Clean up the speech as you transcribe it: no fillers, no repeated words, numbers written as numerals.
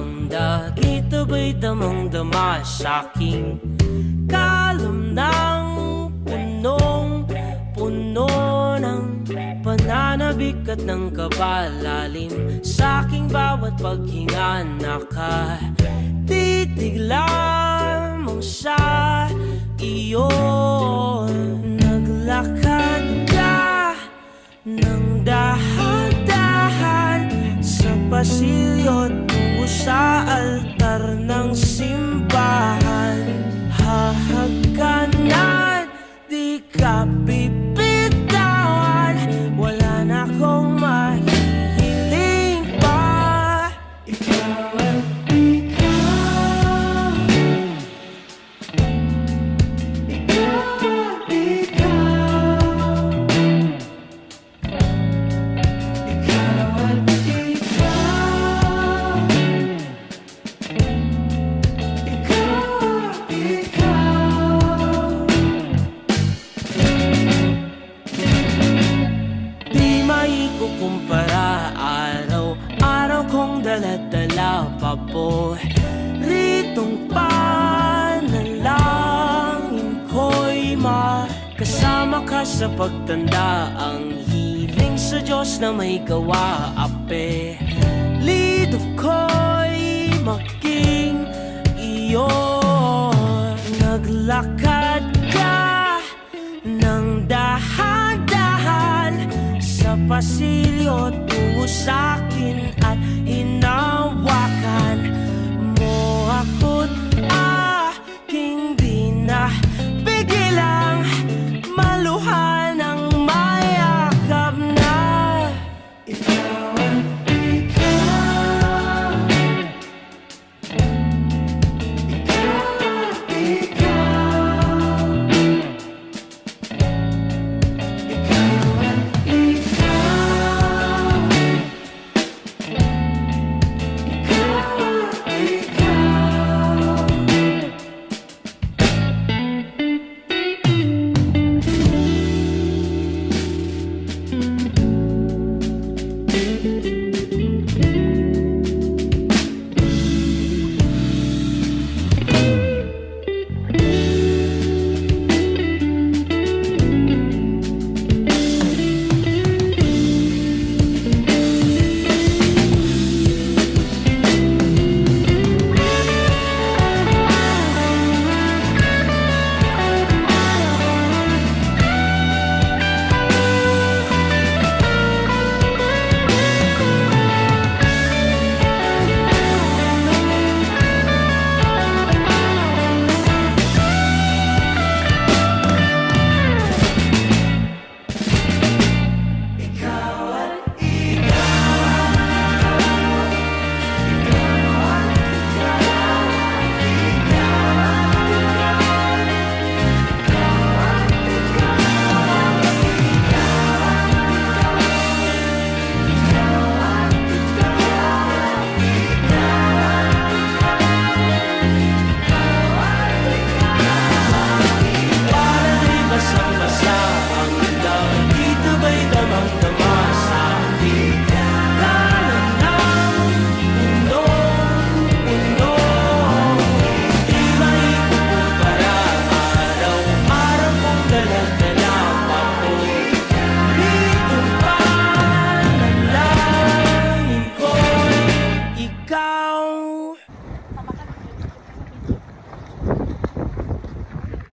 Ang dagit aba'y damang-dama sa'king kalam ng punong-puno ng pananabik at ng kabalalim. Sa'king bawat paghinga nakatitig lamang sa iyo. Naglakad ka ng dahan-dahan sa pasilyo tungo sa altar ng simbahan. Hahagkanan, di ka bibitawan, wala na akong mahihiling pa. Ikaw at ikaw, ikaw at ikaw, ikaw at ikaw, ikaw at ikaw. Di maikukumpara, araw-araw kong dala-dala pa po ritong panalangin ko'y makasama ka sa pagtanda. Ang hiling sa Diyos na may gawa, apelido ko'y maging iyo. Naglakad ka ng dahan-dahan sa pasilyo tungo sa'kin at